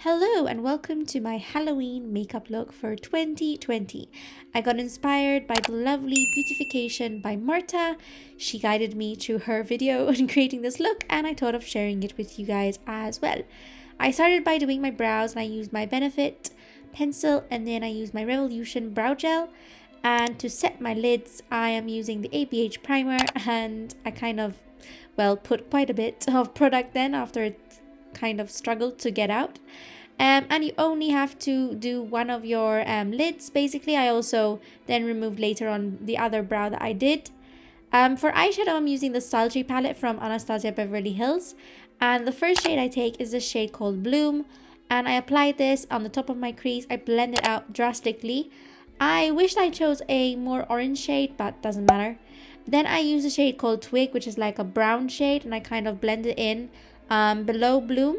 Hello and welcome to my Halloween makeup look for 2020. I got inspired by the lovely beautification by Marta. She guided me through her video on creating this look and I thought of sharing it with you guys as well. I started by doing my brows and I used my Benefit pencil and then I used my Revolution brow gel. And to set my lids, I am using the ABH primer and I put quite a bit of product then after it kind of struggled to get out. And you only have to do one of your lids basically. I also then removed later on the other brow that I did. For eyeshadow, I'm using the Sultry palette from Anastasia Beverly Hills, and the first shade I take is the shade called Bloom, and I apply this on the top of my crease. I blend it out drastically. I wish I chose a more orange shade, but doesn't matter. Then I use a shade called Twig, which is like a brown shade, and I kind of blend it in below Bloom.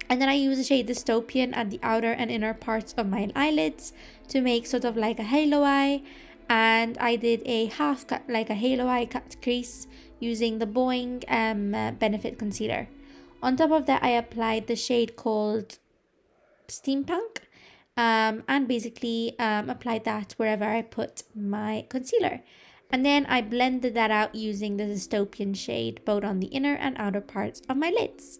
And then I use the shade Dystopian at the outer and inner parts of my eyelids to make sort of like a halo eye. And I did a half cut, like a halo eye cut crease using the Boeing Benefit concealer. On top of that, I applied the shade called Steampunk and basically applied that wherever I put my concealer. And then I blended that out using the Dystopian shade both on the inner and outer parts of my lids.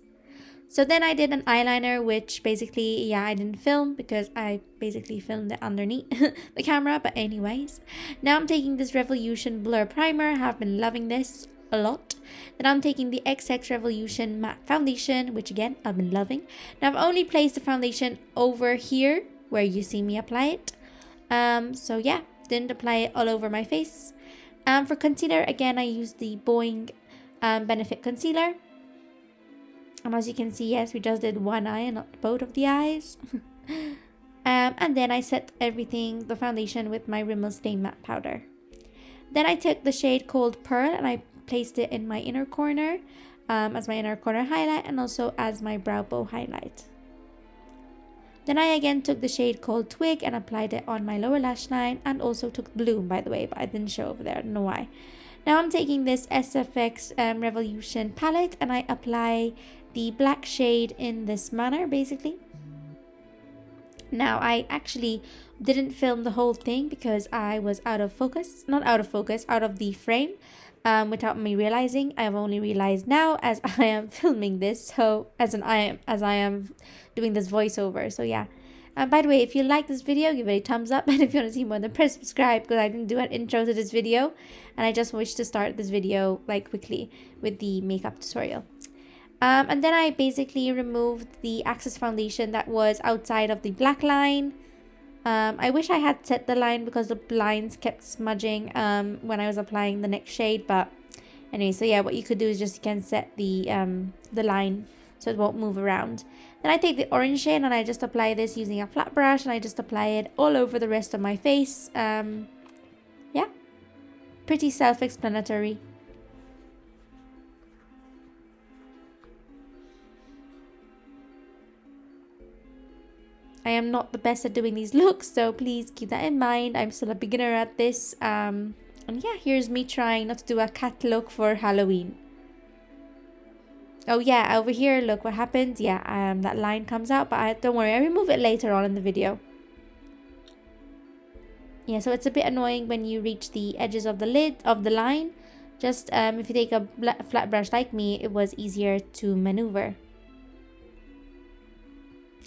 So then I did an eyeliner, which basically, I didn't film because I basically filmed it underneath the camera. But anyways, now I'm taking this Revolution Blur Primer. I have been loving this a lot. Then I'm taking the XX Revolution Matte Foundation, which again, I've been loving. Now I've only placed the foundation over here where you see me apply it. So yeah, didn't apply it all over my face. For concealer, again, I used the Boeing Benefit Concealer. And as you can see, yes, we just did one eye and not both of the eyes. And then I set everything, the foundation, with my Rimmel Stay Matte Powder. Then I took the shade called Pearl and I placed it in my inner corner as my inner corner highlight and also as my brow bow highlight. Then I again took the shade called Twig and applied it on my lower lash line and also took Bloom, by the way, but I didn't show over there, I don't know why. Now I'm taking this SFX Revolution palette and I apply the black shade in this manner basically. Now I actually didn't film the whole thing because I was out of focus, not out of focus, out of the frame without me realizing. I've only realized now as I am filming this, so as I am doing this voiceover. So yeah. By the way, if you like this video, give it a thumbs up, and if you want to see more, then press subscribe because I didn't do an intro to this video and I just wish to start this video like quickly with the makeup tutorial. And then I basically removed the Access foundation that was outside of the black line. I wish I had set the line because the lines kept smudging when I was applying the next shade. But anyway, so yeah, what you could do is just you can set the line so it won't move around. Then I take the orange shade and I just apply this using a flat brush and I just apply it all over the rest of my face. Yeah, pretty self-explanatory. I am not the best at doing these looks, so please keep that in mind. I'm still a beginner at this. And yeah, here's me trying not to do a cat look for Halloween. Oh yeah, over here, look what happens. Yeah, that line comes out, but don't worry, I remove it later on in the video. Yeah, so it's a bit annoying when you reach the edges of the lid of the line. Just if you take a flat brush like me, it was easier to maneuver.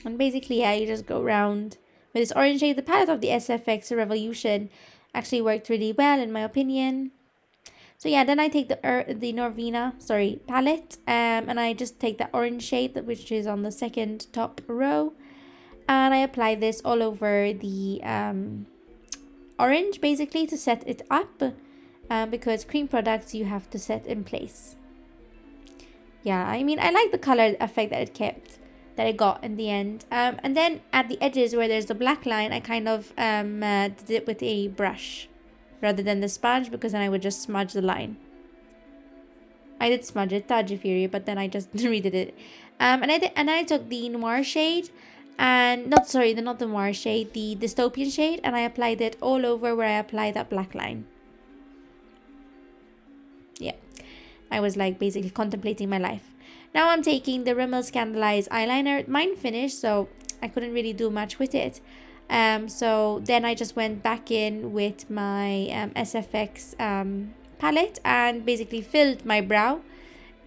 And basically, yeah, you just go around with this orange shade. The palette of the SFX Revolution actually worked really well, in my opinion. So yeah, then I take the Norvina, palette, and I just take that orange shade, which is on the second top row, and I apply this all over the orange, basically, to set it up, because cream products you have to set in place. Yeah, I mean, I like the color effect that it got in the end. And then at the edges where there's the black line, I kind of did it with a brush rather than the sponge because then I would just smudge the line. I did smudge it, Taji Fury, but then I just redid it. And I took the noir shade and not the noir shade, the dystopian shade, and I applied it all over where I applied that black line. Yeah, I was like basically contemplating my life. Now I'm taking the Rimmel Scandalized eyeliner. Mine finished, so I couldn't really do much with it. So then I just went back in with my SFX palette and basically filled my brow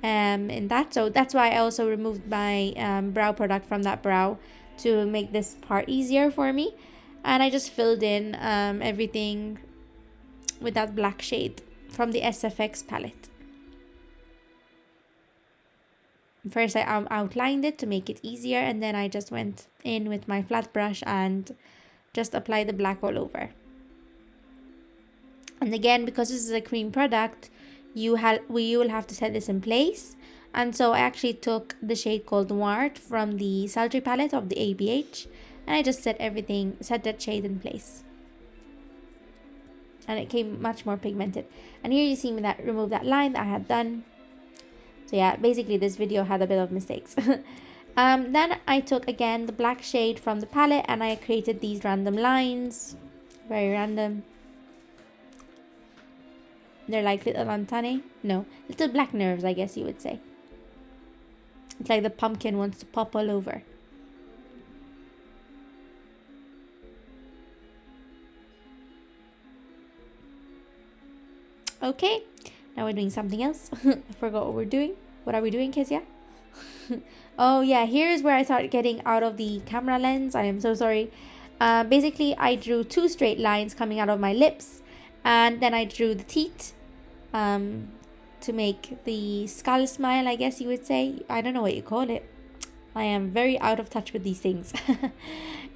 in that. So that's why I also removed my brow product from that brow to make this part easier for me. And I just filled in everything with that black shade from the SFX palette. First I outlined it to make it easier, and then I just went in with my flat brush and just applied the black all over. And again, because this is a cream product, you will have to set this in place. And so I actually took the shade called Noir from the Sultry palette of the ABH, and I just set that shade in place. And it came much more pigmented. And here you see me remove that line that I had done. So yeah, basically this video had a bit of mistakes. Then I took again the black shade from the palette and I created these random lines. Very random. They're like little antennae. No, little black nerves, I guess you would say. It's like the pumpkin wants to pop all over. Okay, now we're doing something else. I forgot what we're doing. What are we doing, Kezia? Oh yeah, here's where I started getting out of the camera lens. I am so sorry. Basically, I drew 2 straight lines coming out of my lips, and then I drew the teeth to make the skull smile, I guess you would say. I don't know what you call it. I am very out of touch with these things.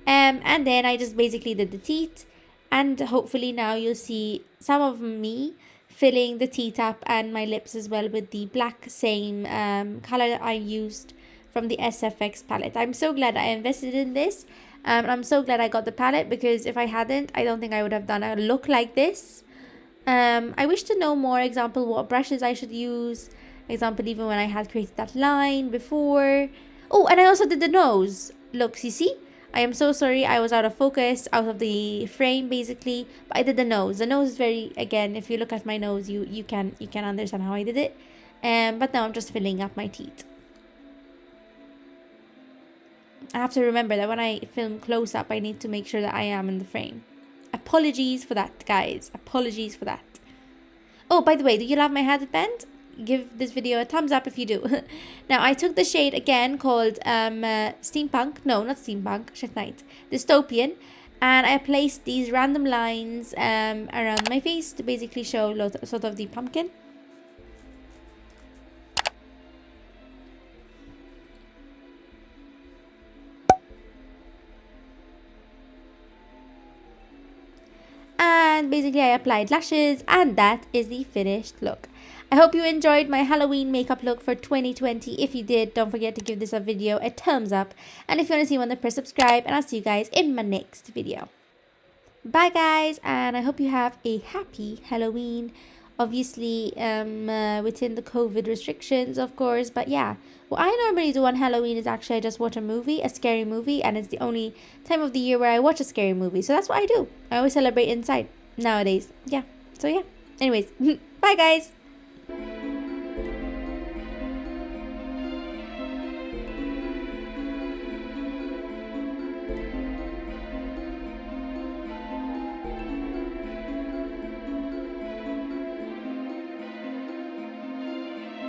And then I just basically did the teeth, and hopefully now you'll see some of me filling the teeth up and my lips as well with the black same color that I used from the SFX palette. I'm so glad I invested in this. I'm so glad I got the palette, because if I hadn't, I don't think I would have done a look like this. I wish to know more, example, what brushes I should use. Example, even when I had created that line before. Oh, and I also did the nose. Look, you see? I am so sorry, I was out of focus, out of the frame basically. But I did the nose. The nose is very, again, if you look at my nose, you can understand how I did it. But now I'm just filling up my teeth. I have to remember that when I film close up, I need to make sure that I am in the frame. Apologies for that, guys. Apologies for that. Oh, by the way, do you love my headband? Give this video a thumbs up if you do. Now, I took the shade again called Steampunk. No, not Steampunk. Shit Night. Dystopian. And I placed these random lines around my face to basically show sort of the pumpkin. And basically I applied lashes, and that is the finished look. I hope you enjoyed my Halloween makeup look for 2020. If you did, don't forget to give this video a thumbs up. And if you want to see one, then press subscribe, and I'll see you guys in my next video. Bye guys, and I hope you have a happy Halloween. Obviously within the COVID restrictions, of course, but yeah, what I normally do on Halloween is actually I just watch a scary movie, and it's the only time of the year where I watch a scary movie, so that's what I do. I always celebrate inside nowadays. Yeah, so yeah, anyways. Bye guys.